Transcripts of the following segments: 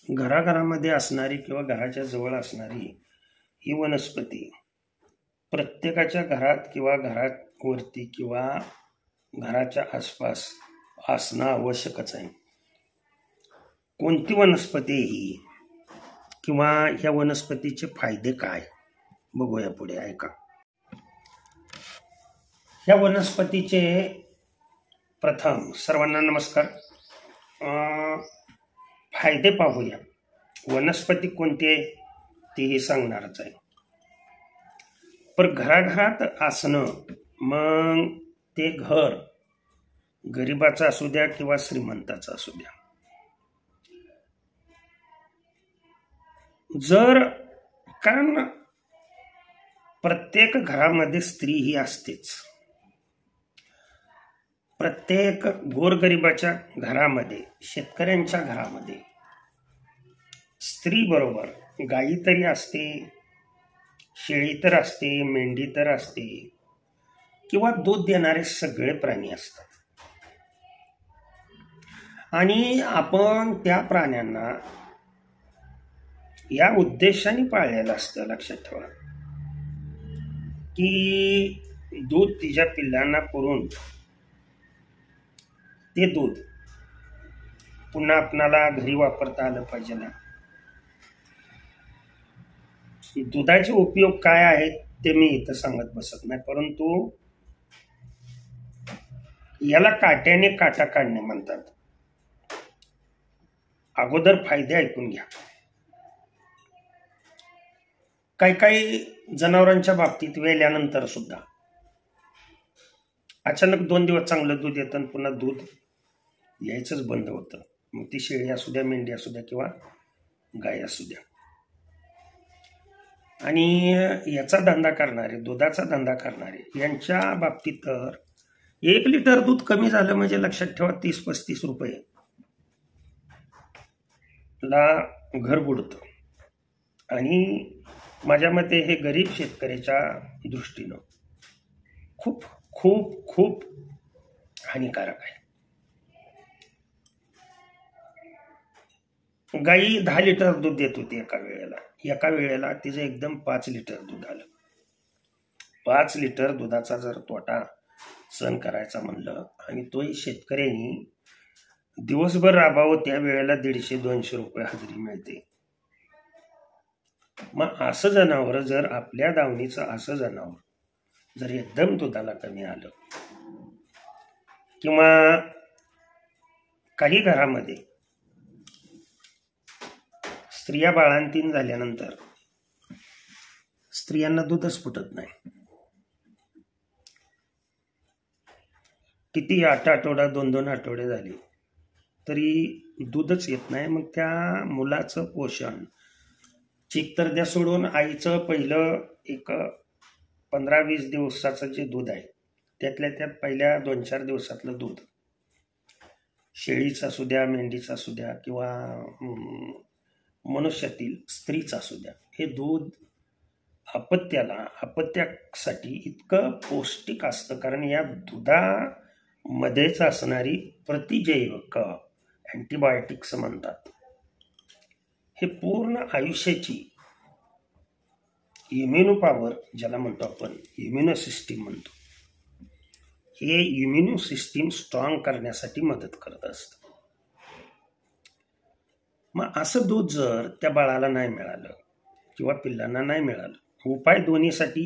घराघरामध्ये असणारी किंवा घराच्या जवळ असणारी ही वनस्पती प्रत्येकाच्या घरात किंवा घरावरती किंवा घराच्या आसपास असणं आवश्यकच आहे. कोणती वनस्पती ही किंवा ह्या वनस्पतीचे फायदे काय बघूया पुढे. ऐका. ह्या वनस्पतीचे प्रथम सर्वांना नमस्कार. फायदे पाहूया. वनस्पती कोणती आहे तेही सांगणारच आहे. पण घराघरात असणं, मग ते घर गरिबाचं असू द्या किंवा श्रीमंताचं असू द्या, जर कारण प्रत्येक घरामध्ये स्त्री ही असतेच. प्रत्येक गोरगरिबाच्या घरामध्ये, शेतकऱ्यांच्या घरामध्ये स्त्री बरोबर गाई तरी असते, शेळी तर असते, मेंढी तर असते किंवा दूध देणारे सगळे प्राणी असतात. आणि आपण त्या प्राण्यांना या उद्देशाने पाळलेलं असतं. लक्षात ठेवा की दूध तिच्या पिल्लांना पुरून ते दूध पुन्हा आपणाला घरी वापरता आलं पाहिजे ना. दुधाचे उपयोग काय आहेत ते मी इथं सांगत बसत नाही, परंतु याला काट्याने काटा काढणे म्हणतात. अगोदर फायदे ऐकून घ्या. काही काही जनावरांच्या बाबतीत वेल्यानंतर सुद्धा अचानक 2 दिवस चांगलं दूध येतं आणि पुन्हा दूध यायचंच बंद होतं. मग ती शेळी असू द्या, मेंढी असू द्या किंवा गाय असू द्या. आणि याचा धंदा करणारे, दुधाचा धंदा करणारे यांच्या बाबतीत तर 1 लिटर दूध कमी झालं म्हणजे लक्षात ठेवा 30-35 रुपये ला घर बुडतं. आणि माझ्या मते हे गरीब शेतकऱ्याच्या दृष्टीनं खूप खूप खूप हानिकारक आहे. गाई 10 लिटर दूध देत होती एका वेळेला तिचं एकदम 5 लिटर दूध आलं. 5 लिटर दुधाचा जर तोटा सहन करायचा म्हणलं आणि तोही शेतकऱ्यांनी दिवसभर राबावं, त्या वेळेला 150-200 रुपये हजेरी मिळते. मग असं जनावर जर आपल्या दावणीचं असं जनावर जर एकदम दुधाला कमी आलं किंवा काही घरामध्ये स्त्रिया बाळंतीण झाल्यानंतर स्त्रियांना दूधच फुटत नाही, किती 8 आठवडा 2-2 आठवडे झाले तरी दूधच येत नाही. मग त्या मुलाचं पोषण चीक तर द्या सोडून, आईचं पहिलं एक 15-20 दिवसाचं जे दूध आहे त्यातल्या त्यात पहिल्या 2-4 दिवसातलं दूध, शेळीचं असू द्या, मेंढीचं असू द्या किंवा मनुष्यातील स्त्रीचं असू द्या, हे दूध अपत्यासाठी इतकं पौष्टिक असतं. कारण या दुधामध्येच असणारी प्रतिजैवक, अँटीबायोटिक्स म्हणतात, हे पूर्ण आयुष्याची इम्युनो पॉवर ज्याला म्हणतो आपण, इम्युनो सिस्टीम म्हणतो, हे इम्युनो सिस्टीम स्ट्रॉंग करण्यासाठी मदत करत असतं. मग असं दूध जर त्या बाळाला नाही मिळालं किंवा पिल्लांना नाही मिळालं, उपाय दोन्हीसाठी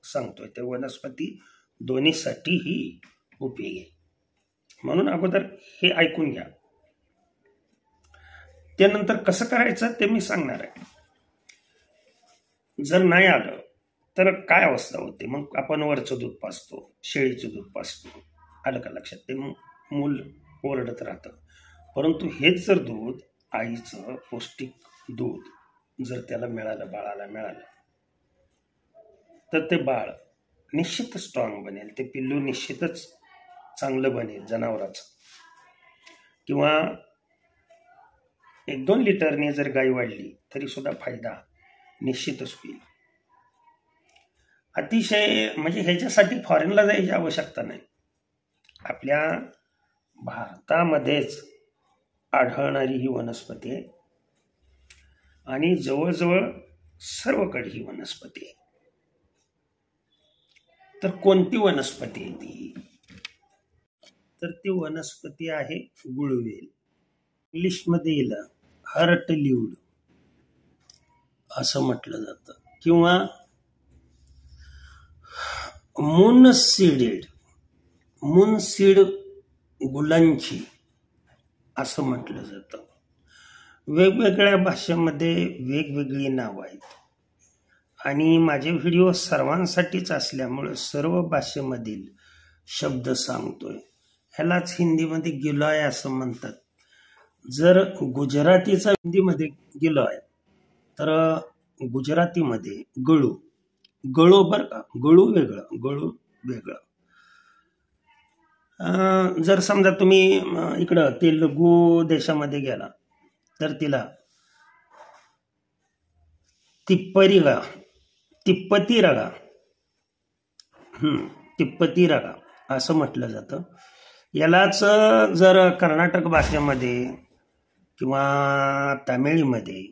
सांगतोय. ते वनस्पती दोन्हीसाठीही उपयोगी आहे. म्हणून अगोदर हे ऐकून घ्या. त्यानंतर कसं करायचं ते मी सांगणार आहे. जर नाही आलं तर काय अवस्था होते. मग आपण वरचं दूध पाजतो, शेळीचं दूध पाजतो, आलं का लक्षात. ते मूल ओरडत राहतं. परंतु हेच जर दूध, आईचं पौष्टिक दूध जर त्याला मिळालं, बाळाला मिळालं, तर ते बाळ निश्चित स्ट्रॉंग बनेल, ते पिल्लू निश्चितच चांगलं बनेल जनावराचं. किंवा 1-2 लिटरने जर गाय वाढली तरी सुद्धा फायदा निश्चितच होईल. अतिशय म्हणजे ह्याच्यासाठी फॉरेनला जायची आवश्यकता नाही. आपल्या भारतामध्येच आढळणारी ही वनस्पती आहे. आणि जवळजवळ सर्वकडे ही वनस्पती आहे. तर कोणती वनस्पती आहे ती? तर ती वनस्पती आहे गुळवेल. इंग्लिशमध्ये येईल हर्टलीव्ड असं म्हटलं जातं, किंवा मूनसीड गुलांची असं म्हटलं जातं. वेगवेगळ्या भाषेमध्ये वेगवेगळी नावं आहेत आणि माझे व्हिडिओ सर्वांसाठीच असल्यामुळे सर्व भाषेमधील शब्द सांगतोय. ह्यालाच हिंदीमध्ये गिलॉय असं म्हणतात. जर गुजरातीचा हिंदीमध्ये गिलॉय, तर गुजरातीमध्ये गळू बरं का, गळू वेगळं. जर समजा तुम्ही इकडं तेलुगू देशामध्ये गेला तर तिला तिप्पती रगा असं म्हटलं जातं. यालाच जर कर्नाटक भाषेमध्ये किंवा तामिळीमध्ये,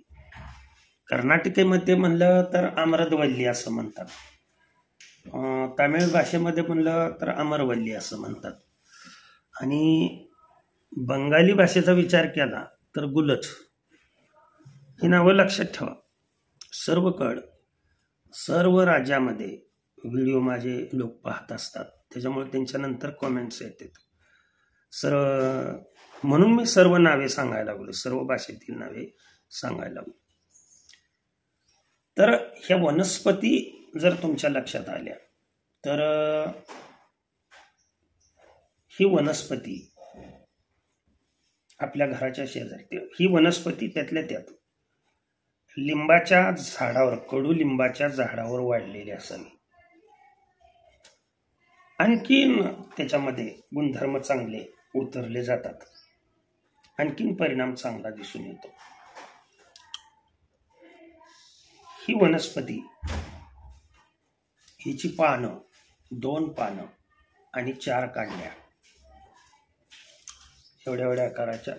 कर्नाटकेमध्ये म्हणलं तर अमृतवल्ली असं म्हणतात, तामिळ भाषेमध्ये म्हणलं तर अमरवल्ली असं म्हणतात, आणि बंगाली भाषेचा विचार केला तर गुलच. ही नावं लक्षात ठेवा. सर्व राज्यामध्ये व्हिडिओ माझे लोक पाहत असतात, त्याच्यामुळे त्यांच्यानंतर कॉमेंट्स येतात. म्हणून मी सर्व नावे सांगायला लागलो, सर्व भाषेतील नावे सांगायला लागलो. तर ह्या वनस्पती जर तुमच्या लक्षात आल्या तर ही वनस्पती आपल्या घराच्या शेजारी, ही वनस्पती त्यातल्या त्यात लिंबाच्या झाडावर, कडुलिंबाच्या झाडावर वाढलेली असावी. आणखीन त्याच्यामध्ये गुणधर्म चांगले उतरले जातात, आणखीन परिणाम चांगला दिसून येतो. ही वनस्पती, हिची पानं, 2 पानं आणि 4 कांड्या, एवढ्या आकाराच्या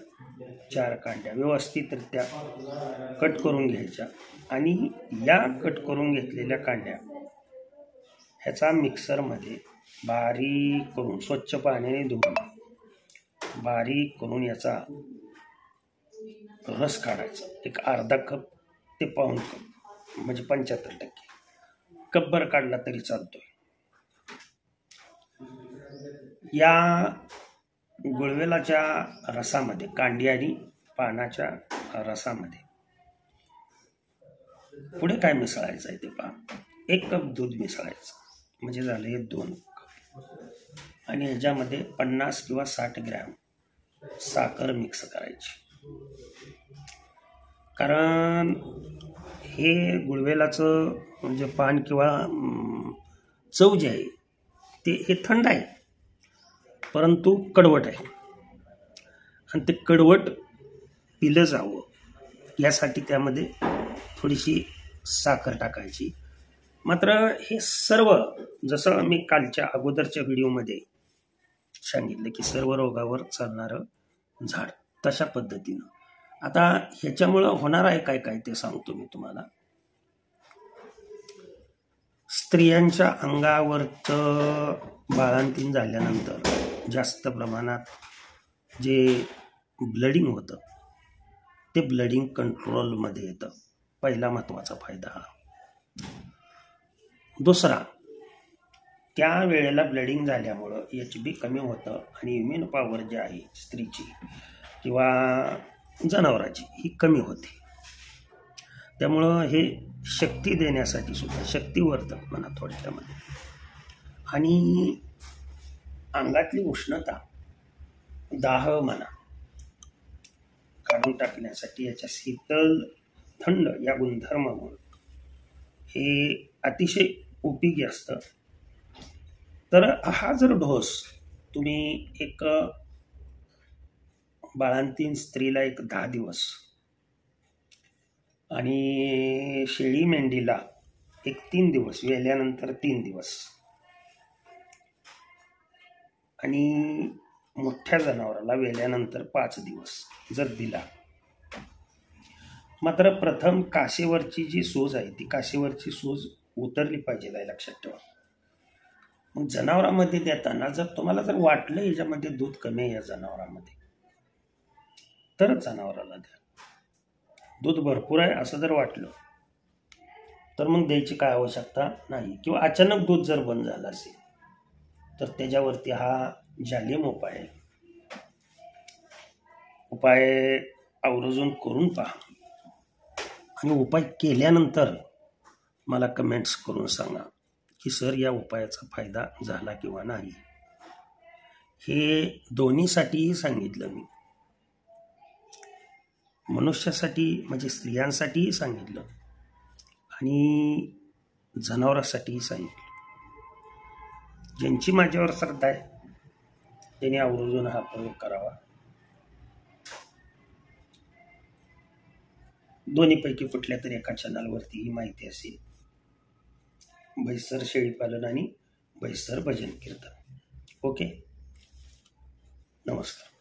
4 कांड्या व्यवस्थितरित्या कट करून घ्यायच्या, आणि या कट करून घेतलेल्या कांड्या ह्याचा मिक्सरमध्ये बारीक करून, स्वच्छ पाण्याने धुवून बारीक करून याचा रस काढायचा. एक अर्धा कप ते पाऊण कप, म्हणजे 75%. कपभर काढला तरी चालतोय. या गुळवेलाच्या रसामध्ये, कांडी आणि पानाच्या रसामध्ये पुढे काय मिसळायचं आहे ते पहा. 1 कप दूध मिसळायचं, म्हणजे झालं हे 2 कप, आणि ह्याच्यामध्ये 50 किंवा 60 ग्रॅम साखर मिक्स करायची. कारण हे गुळवेलाचं म्हणजे पान किंवा चव जे आहे हे थंड आहे, परंतु कडवट आहे, आणि ते कडवट पिलं जावं यासाठी त्यामध्ये थोडीशी साखर टाकायची. मात्र हे सर्व, जसं मी कालच्या अगोदरच्या व्हिडिओमध्ये सांगितलं की सर्व रोगावर चालणारं झाड, तशा पद्धतीनं. आता ह्याच्यामुळं होणार आहे काय ते सांगतो मी तुम्हाला. स्त्रियांच्या अंगावरचं बाळंतीण झाल्यानंतर जास्त प्रमाणात जे ब्लडिंग होतं ते ब्लडिंग कंट्रोलमध्ये येतं. पहिला महत्त्वाचा फायदा हा. दुसरा, त्या वेळेला ब्लडिंग झाल्यामुळं HB कमी होतं आणि इम्युन पॉवर जी आहे स्त्रीची किंवा जनावराची ही कमी होते. त्यामुळं हे शक्ती देण्यासाठी सुद्धा, शक्तिवर्धक म्हणा थोडक्यामध्ये, आणि अंगातली उष्णता, दाह म्हणा काढून टाकण्यासाठी याच्या शीतल थंड या गुणधर्मामुळे हे अतिशय उपयोगी असतं. तर हा जर डोस तुम्ही एक बाळंतीण स्त्रीला 10 दिवस आणि शेळी मेंढीला 3 दिवस, वेल्यानंतर 3 दिवस, आणि मोठ्या जनावराला वेल्यानंतर 5 दिवस जर दिला मात्र प्रथम कासेवरची जी सूज आहे ती कासेवरची सूज उतरली पाहिजे, हे लक्षात ठेवा. मग जनावरांमध्ये देताना जर तुम्हाला जर वाटलं याच्यामध्ये दूध कमी आहे या जनावरांमध्ये, तरच जनावराला द्या. दूध भरपूर आहे असं जर वाटलं तर मग द्यायची काय आवश्यकता नाही. किंवा अचानक दूध जर बंद झालं असेल तर त्याच्यावरती हा जालिम उपाय आवर्जून करून पहा आणि उपाय केल्यानंतर मला कमेंट्स करून सांगा की सर या उपायाचा फायदा झाला किंवा नाही. हे दोन्हीसाठीही सांगितलं मी, मनुष्यासाठी म्हणजे स्त्रियांसाठीही सांगितलं आणि जनावरांसाठीही सांगितलं. ज्यांची माझ्यावर श्रद्धा आहे त्यांनी आवर्जून हा प्रयोग करावा. दोन्हीपैकी कुठल्या तरी एका चॅनलवरती ही माहिती असेल. बैसर शेळीपालन आणि बैसर भजन कीर्तन. ओके, नमस्कार.